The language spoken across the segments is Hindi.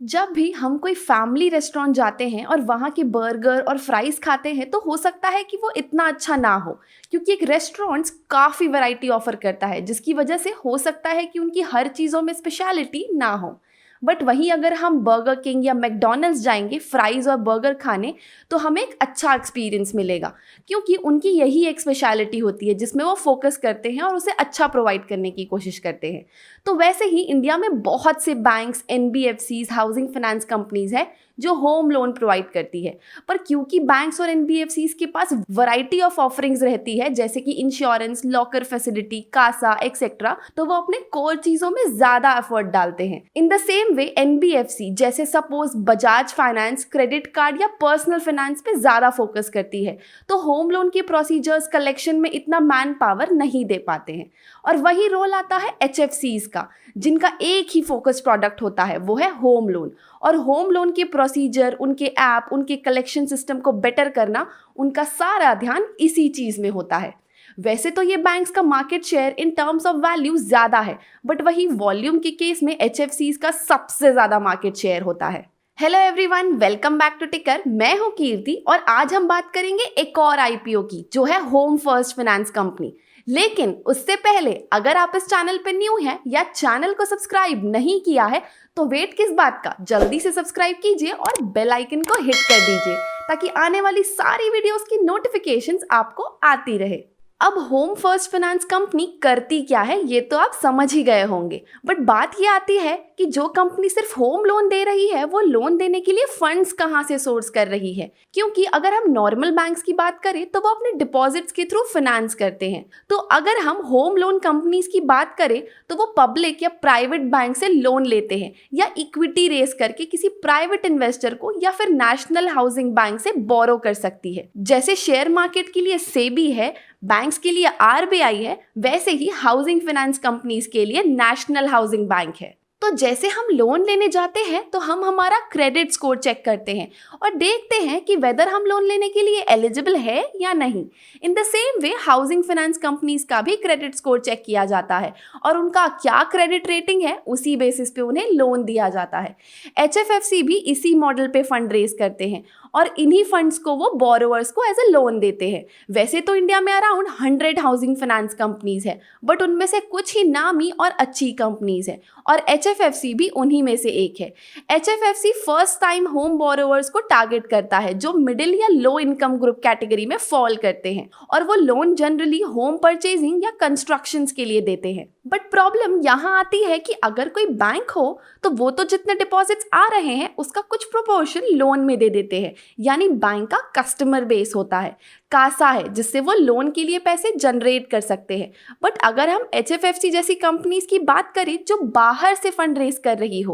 जब भी हम कोई फैमिली रेस्टोरेंट जाते हैं और वहाँ के बर्गर और फ्राइज़ खाते हैं तो हो सकता है कि वो इतना अच्छा ना हो, क्योंकि एक रेस्टोरेंट्स काफ़ी वैरायटी ऑफ़र करता है, जिसकी वजह से हो सकता है कि उनकी हर चीज़ों में स्पेशलिटी ना हो। बट वहीं अगर हम बर्गर किंग या मैकडॉनल्ड्स जाएंगे फ्राइज़ और बर्गर खाने, तो हमें एक अच्छा एक्सपीरियंस मिलेगा, क्योंकि उनकी यही एक स्पेशलिटी होती है जिसमें वो फोकस करते हैं और उसे अच्छा प्रोवाइड करने की कोशिश करते हैं। तो वैसे ही इंडिया में बहुत से banks, NBFCs, housing finance companies है जो होम लोन प्रोवाइड करती है। पर क्योंकि बैंक्स और एनबीएफसीज के पास वैरायटी ऑफ ऑफरिंग्स रहती है, जैसे कि insurance, locker facility, CASA etcetera, तो वो अपने कोर चीजों में ज्यादा एफर्ट डालते हैं। In the same way NBFC जैसे suppose Bajaj finance credit card या पर्सनल फाइनेंस पे ज्यादा फोकस करती है, तो होम लोन के प्रोसीजर्स कलेक्शन में इतना मैन पावर नहीं दे पाते हैं। और वही रोल आता है एचएफसीज का, जिनका एक ही फोकस प्रोडक्ट होता है, वो है होम लोन। और होम लोन के प्रोसीजर, उनके ऐप, उनके कलेक्शन सिस्टम को बेटर करना, उनका सारा ध्यान इसी चीज़ में होता है। वैसे तो ये बैंक्स का market share in terms of value ज़्यादा है, बट वही वॉल्यूम के केस में एचएफसीज का सबसे ज़्यादा मार्केट शेयर होता है। Hello everyone, welcome back to Ticker. मैं हूँ कीर्ति और आज हम बात करेंगे एक और आईपीओ की, जो है होम फर्स्ट फाइनेंस कंपनी। लेकिन उससे पहले अगर आप इस चैनल पे न्यू हैं या चैनल को सब्सक्राइब नहीं किया है, तो वेट किस बात का, जल्दी से सब्सक्राइब कीजिए और बेल आइकन को हिट कर दीजिए, ताकि आने वाली सारी वीडियोस की नोटिफिकेशंस आपको आती रहे। अब होम फर्स्ट फाइनेंस कंपनी करती क्या है ये तो आप समझ ही गए होंगे, बट बात ये आती है कि जो कंपनी सिर्फ होम लोन दे रही है, वो लोन देने के लिए फंड्स कहाँ से सोर्स कर रही है। क्योंकि अगर हम नॉर्मल बैंक्स की बात करें तो वो अपने डिपॉजिट्स के थ्रू फाइनेंस करते हैं, तो अगर हम होम लोन कंपनीज की बात करें तो वो पब्लिक या प्राइवेट बैंक से लोन लेते हैं, या इक्विटी रेस करके किसी प्राइवेट इन्वेस्टर को या फिर नेशनल हाउसिंग बैंक से बोरो कर सकती है। जैसे शेयर मार्केट के लिए सेबी है, बैंक्स के लिए आरबीआई है, वैसे ही हाउसिंग फाइनेंस कंपनीज के लिए नेशनल हाउसिंग बैंक है। तो जैसे हम लोन लेने जाते हैं तो हम हमारा क्रेडिट स्कोर चेक करते हैं और देखते हैं कि वेदर हम लोन लेने के लिए एलिजिबल है या नहीं। इन the same way housing finance companies का भी क्रेडिट स्कोर चेक किया जाता है और उनका क्या क्रेडिट रेटिंग है, उसी बेसिस पे उन्हें लोन दिया जाता है। एचएफएफसी भी इसी मॉडल पे फंड रेज करते हैं और इन्हीं फंड्स को वो बोरोवर्स को एज ए लोन देते हैं। वैसे तो इंडिया में अराउंड 100 हाउसिंग फाइनेंस कंपनीज है, बट उनमें से कुछ ही नामी और अच्छी कंपनीज है, और एचएफएफसी भी उन्हीं में से एक है। एचएफएफसी फर्स्ट टाइम होम बोरोवर्स को टारगेट करता है जो मिडिल या लो इनकम ग्रुप कैटेगरी में फॉल करते हैं, और वो लोन जनरली होम परचेजिंग या कंस्ट्रक्शंस के लिए देते हैं। बट प्रॉब्लम यहाँ आती है कि अगर कोई बैंक हो तो वो तो जितने डिपॉजिट्स आ रहे हैं उसका कुछ प्रोपोर्शन लोन में दे देते हैं, यानी बैंक का कस्टमर बेस होता है, कासा है, जिससे वो लोन के लिए पैसे जनरेट कर सकते हैं। बट अगर हम एचएफएफसी जैसी कंपनीज की बात करें जो बाहर से फंड रेज कर रही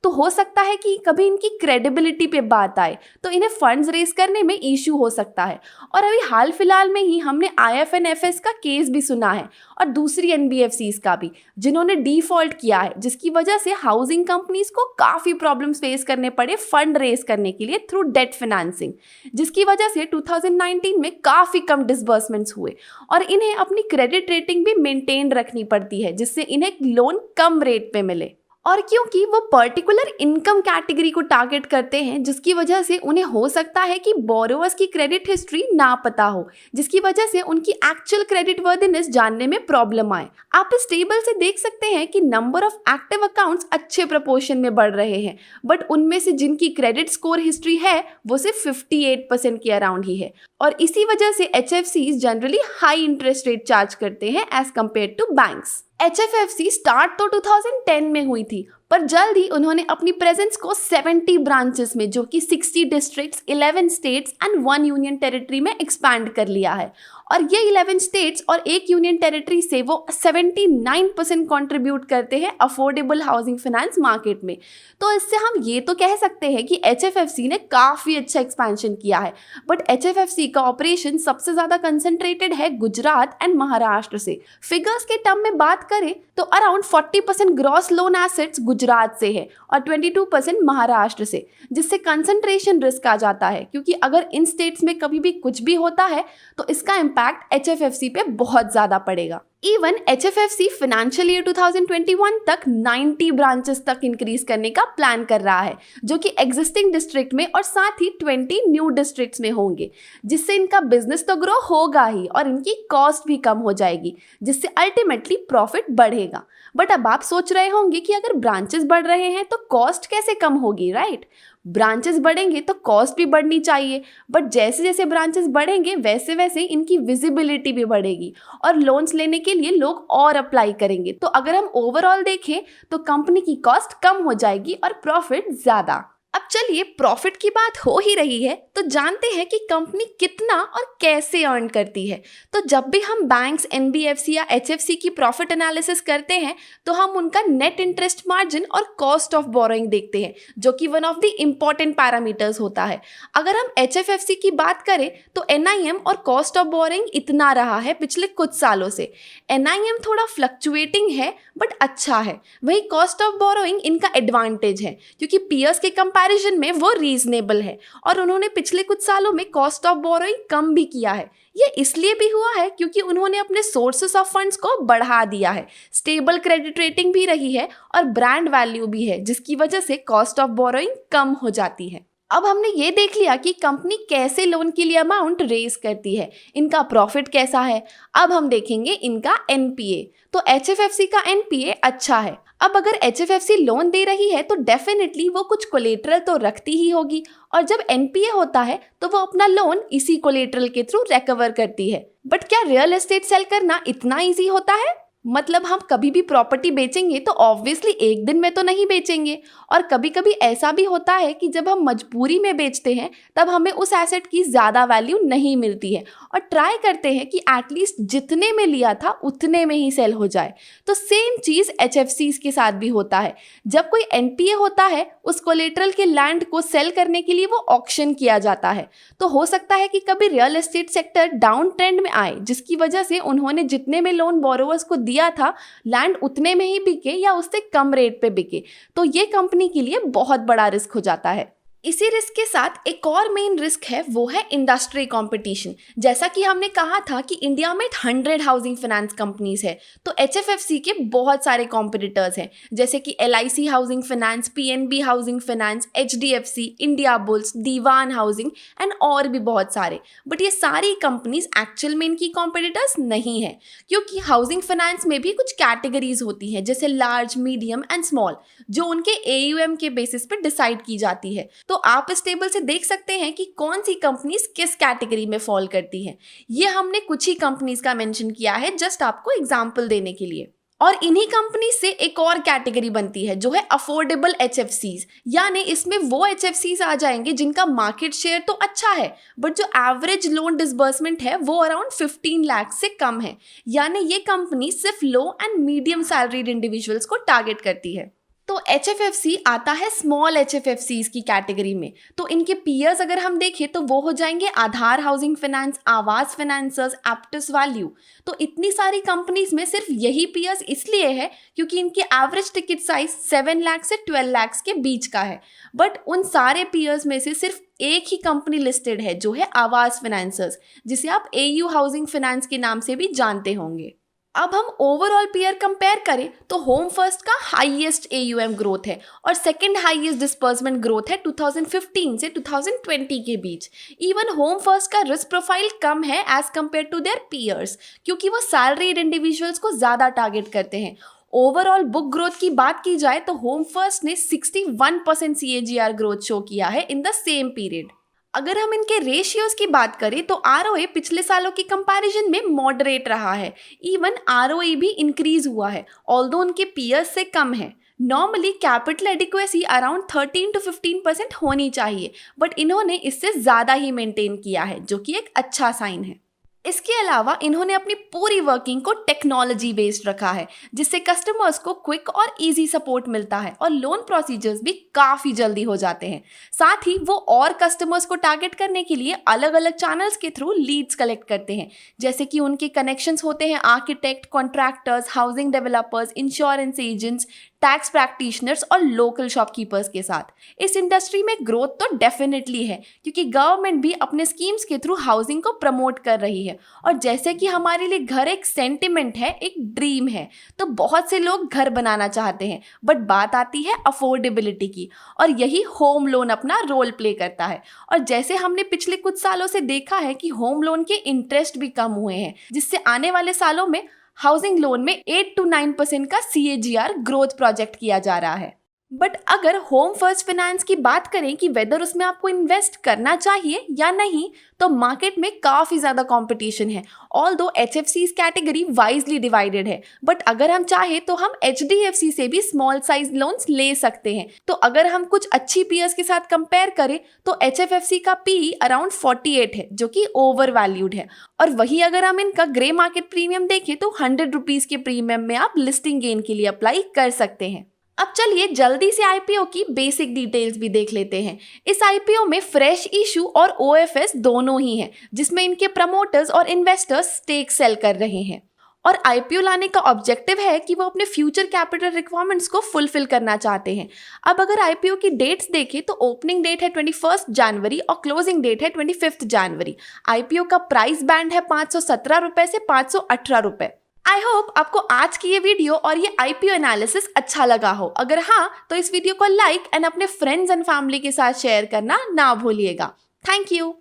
तो हो सकता है कि कभी इनकी क्रेडिबिलिटी पे बात आए तो इन्हें फंड्स रेज करने में इशू हो सकता है। और अभी हाल फिलहाल में ही हमने आईएफएनएफएस का केस भी सुना है और दूसरी एनबीएफसीज का भी, जिन्होंने डिफॉल्ट किया है, जिसकी वजह से हाउसिंग कंपनीज को काफ़ी प्रॉब्लम्स फेस करने पड़े फंड रेज करने के लिए थ्रू डेट फाइनेंसिंग, जिसकी वजह से 2019 में काफ़ी कम डिसबर्समेंट्स हुए और इन्हें अपनी क्रेडिट रेटिंग भी मेंटेन रखनी पड़ती है, जिससे इन्हें लोन कम रेट पे मिले। और क्योंकि वो पर्टिकुलर इनकम कैटेगरी को टारगेट करते हैं, जिसकी वजह से उन्हें हो सकता है कि बोरोवर्स की क्रेडिट हिस्ट्री ना पता हो, जिसकी वजह से उनकी एक्चुअल क्रेडिट वर्दिनेस जानने में प्रॉब्लम आए। आप इस टेबल से देख सकते हैं कि नंबर ऑफ एक्टिव अकाउंट्स अच्छे प्रोपोर्शन में बढ़ रहे हैं, बट उनमें से जिनकी क्रेडिट स्कोर हिस्ट्री है वो सिर्फ 58% के अराउंड ही है। और इसी वजह से एचएफसीज generally high interest rate charge करते हैं as compare to banks. HFFC start तो 2010 में हुई थी, पर जल्द ही उन्होंने अपनी प्रेजेंस को 70 ब्रांचेस में, जो कि 60 districts, 11 states and 1 union territory में एक्सपैंड कर लिया है। और ये 11 स्टेट्स और 1 यूनियन टेरिटरी से वो 79% कंट्रीब्यूट करते हैं अफोर्डेबल हाउसिंग फाइनेंस मार्केट में। तो इससे हम ये तो कह सकते हैं कि एचएफएफसी ने काफ़ी अच्छा एक्सपेंशन किया है। बट एचएफएफसी का ऑपरेशन सबसे ज़्यादा कंसंट्रेटेड है गुजरात एंड महाराष्ट्र से। फिगर्स के टर्म में बात करें तो around 40% gross loan assets Gujarat से है और 22% महाराष्ट्र से, जिससे कंसंट्रेशन रिस्क आ जाता है, क्योंकि अगर इन स्टेट्स में कभी भी कुछ भी होता है तो इसका इम्पैक्ट एचएफएफसी पे बहुत ज़्यादा पड़ेगा। इवन HFFC फाइनेंशियल ईयर 2021 तक 90 ब्रांचेस तक इंक्रीज करने का प्लान कर रहा है, जो कि एग्जिस्टिंग डिस्ट्रिक्ट में और साथ ही 20 न्यू डिस्ट्रिक्ट्स में होंगे, जिससे इनका बिजनेस तो ग्रो होगा ही और इनकी कॉस्ट भी कम हो जाएगी, जिससे अल्टीमेटली प्रॉफिट बढ़ेगा। बट अब आप सोच रहे होंगे कि अगर ब्रांचेस बढ़ रहे हैं तो कॉस्ट कैसे कम होगी, राइट? ब्रांचेस बढ़ेंगे तो कॉस्ट भी बढ़नी चाहिए, बट जैसे जैसे ब्रांचेस बढ़ेंगे वैसे वैसे इनकी विजिबिलिटी भी बढ़ेगी और लोन्स लेने के लिए लोग और अप्लाई करेंगे। तो अगर हम ओवरऑल देखें तो कंपनी की कॉस्ट कम हो जाएगी और प्रॉफिट ज़्यादा। अब चलिए, प्रॉफिट की बात हो ही रही है तो जानते हैं कि कंपनी कितना और कैसे अर्न करती है। तो जब भी हम बैंक्स, NBFC या HFC की प्रॉफिट एनालिसिस करते हैं तो हम उनका नेट इंटरेस्ट मार्जिन और कॉस्ट ऑफ बोरोइंग देखते हैं, जो कि one of the important parameters होता है। अगर हम HFFC की बात करें तो NIM और कॉस्ट ऑफ बोरोइंग इतना रहा है पिछले कुछ सालों से। NIM थोड़ा फ्लक्चुएटिंग है बट अच्छा है, वही कॉस्ट ऑफ बोरोइंग इनका एडवांटेज है क्योंकि पीयर्स के कंपैरिजन में वो रीजनेबल है और उन्होंने पिछले कुछ सालों में कॉस्ट ऑफ बोरोइंग कम भी किया है। ये इसलिए भी हुआ है क्योंकि उन्होंने अपने सोर्सेस ऑफ फंड्स को बढ़ा दिया है, स्टेबल क्रेडिट रेटिंग भी रही है और ब्रांड वैल्यू भी है, जिसकी वजह से कॉस्ट ऑफ बोरोइंग कम हो जाती है। अब हमने ये देख लिया कि कंपनी कैसे लोन के लिए अमाउंट रेज करती है, इनका प्रॉफिट कैसा है। अब हम देखेंगे इनका NPA। तो HFFC का NPA अच्छा है। अब अगर HFFC लोन दे रही है तो डेफिनेटली वो कुछ कोलेटरल तो रखती ही होगी, और जब NPA होता है तो वो अपना लोन इसी कोलेटरल के थ्रू रिकवर करती है। बट क्या रियल एस्टेट सेल करना इतना ईजी होता है? मतलब हम कभी भी प्रॉपर्टी बेचेंगे तो ऑब्वियसली एक दिन में तो नहीं बेचेंगे, और कभी कभी ऐसा भी होता है कि जब हम मजबूरी में बेचते हैं तब हमें उस एसेट की ज़्यादा वैल्यू नहीं मिलती है और ट्राई करते हैं कि एटलीस्ट जितने में लिया था उतने में ही सेल हो जाए। तो सेम चीज़ HFCs के साथ भी होता है। जब कोई NPA होता है, उस कोलेटरल के लैंड को सेल करने के लिए वो ऑक्शन किया जाता है। तो हो सकता है कि कभी real estate sector down trend में आए, जिसकी वजह से उन्होंने जितने में लोन बोरोवर्स को दिया था लैंड उतने में ही बिके या उससे कम रेट पे बिके। तो ये कंपनी के लिए बहुत बड़ा रिस्क हो जाता है। इसी रिस्क के साथ एक और मेन रिस्क है, वो है इंडस्ट्री कंपटीशन। जैसा कि हमने कहा था कि इंडिया में 100 हाउसिंग फाइनेंस कंपनीज है, तो HFFC के बहुत सारे कॉम्पिटिटर्स हैं, जैसे कि LIC housing finance, PNB housing finance, HDFC, Indiabulls, Dewan housing and और भी बहुत सारे। बट ये सारी कंपनीज एक्चुअल में इनकी कॉम्पिटिटर्स नहीं है, क्योंकि हाउसिंग फाइनेंस में भी कुछ कैटेगरीज होती हैं, जैसे लार्ज, मीडियम एंड स्मॉल, जो उनके AUM के बेसिस पे डिसाइड की जाती है। तो आप इस टेबल से देख सकते हैं कि कौन सी कंपनीज किस कैटेगरी में फॉल करती हैं। ये हमने कुछ ही कंपनीज का मेंशन किया है जस्ट आपको एग्जांपल देने के लिए। और इन्हीं कंपनी से एक और कैटेगरी बनती है जो है अफोर्डेबल HFCs, यानी इसमें वो HFCs आ जाएंगे जिनका मार्केट शेयर तो अच्छा है बट जो एवरेज लोन डिसबर्समेंट है वो अराउंड 15 लाख से कम है। यानी ये कंपनी सिर्फ लो एंड मीडियम सैलरीड इंडिविजुअल्स को टारगेट करती है। तो HFFC आता है स्मॉल HFFCs की कैटेगरी में। तो इनके पीयर्स अगर हम देखें तो वो हो जाएंगे आधार हाउसिंग फाइनेंस, आवास फाइनेंसर्स, एप्टस वैल्यू। तो इतनी सारी कंपनीज में सिर्फ यही पीयर्स इसलिए है क्योंकि इनकी एवरेज टिकट साइज 7 लाख से 12 लाख के बीच का है। बट उन सारे पीयर्स में से सिर्फ एक ही कंपनी लिस्टेड है जो है आवास फाइनेंसर्स, जिसे आप AU हाउसिंग फाइनेंस के नाम से भी जानते होंगे। अब हम ओवरऑल पीयर कंपेयर करें तो होम फर्स्ट का हाईएस्ट AUM ग्रोथ है और सेकंड हाईएस्ट डिस्पर्समेंट ग्रोथ है 2015 से 2020 के बीच। इवन होम फर्स्ट का रिस्क प्रोफाइल कम है as compare to their peers, क्योंकि वो सैलरीड इंडिविजुअल्स को ज़्यादा टारगेट करते हैं। ओवरऑल बुक ग्रोथ की बात की जाए तो होम फर्स्ट ने 61% CAGR ग्रोथ शो किया है इन द सेम पीरियड। अगर हम इनके रेशियोज की बात करें तो ROA पिछले सालों की कंपैरिजन में मॉडरेट रहा है। इवन ROE भी इंक्रीज हुआ है, ऑल्दो उनके पीयर्स से कम है। Normally capital adequacy around 13 to 15% होनी चाहिए, बट इन्होंने इससे ज़्यादा ही मेंटेन किया है, जो कि एक अच्छा साइन है। इसके अलावा इन्होंने अपनी पूरी वर्किंग को टेक्नोलॉजी बेस्ड रखा है, जिससे कस्टमर्स को क्विक और इजी सपोर्ट मिलता है और लोन प्रोसीजर्स भी काफ़ी जल्दी हो जाते हैं। साथ ही वो और कस्टमर्स को टारगेट करने के लिए अलग अलग चैनल्स के थ्रू लीड्स कलेक्ट करते हैं, जैसे कि उनके कनेक्शंस होते हैं architect, contractors, housing developers, insurance agents, tax practitioners और लोकल शॉपकीपर्स के साथ। इस इंडस्ट्री में ग्रोथ तो डेफिनेटली है, क्योंकि गवर्नमेंट भी अपने स्कीम्स के थ्रू हाउसिंग को प्रमोट कर रही है। और जैसे कि हमारे लिए घर एक सेंटिमेंट है, एक ड्रीम है, तो बहुत से लोग घर बनाना चाहते हैं, बट बात आती है अफोर्डेबिलिटी की, और यही होम लोन अपना रोल प्ले करता है। और जैसे हमने पिछले कुछ सालों से देखा है कि होम लोन के इंटरेस्ट भी कम हुए हैं, जिससे आने वाले सालों में हाउसिंग लोन में 8 to 9% का CAGR ग्रोथ प्रोजेक्ट किया जा रहा है। बट अगर होम फर्स्ट फाइनेंस की बात करें कि वेदर उसमें आपको इन्वेस्ट करना चाहिए या नहीं, तो मार्केट में काफ़ी ज़्यादा कंपटीशन है। Although HFC's category wisely divided है, बट अगर हम चाहें तो हम HDFC से भी स्मॉल साइज लोन्स ले सकते हैं। तो अगर हम कुछ अच्छी पीयर्स के साथ कंपेयर करें तो HFFC का PE अराउंड 48 है, जो कि ओवर वैल्यूड है। और वही अगर हम इनका ग्रे मार्केट प्रीमियम देखें तो 100 रुपीज़ के प्रीमियम में आप लिस्टिंग गेन के लिए अप्लाई कर सकते हैं। अब चलिए जल्दी से IPO की बेसिक डिटेल्स भी देख लेते हैं। इस IPO में फ्रेश इशू और OFS दोनों ही हैं, जिसमें इनके प्रमोटर्स और इन्वेस्टर्स स्टेक सेल कर रहे हैं। और IPO लाने का ऑब्जेक्टिव है कि वो अपने फ्यूचर कैपिटल रिक्वायरमेंट्स को फुलफिल करना चाहते हैं। अब अगर IPO की डेट्स देखें तो ओपनिंग डेट है 21 जनवरी और क्लोजिंग डेट है 25 जनवरी। IPO का प्राइस बैंड है 517 रुपये से 518 रुपये। आई होप आपको आज की ये वीडियो और ये IPO एनालिसिस अच्छा लगा हो। अगर हाँ, तो इस वीडियो को लाइक एंड अपने फ्रेंड्स एंड फैमिली के साथ शेयर करना ना भूलिएगा। Thank you.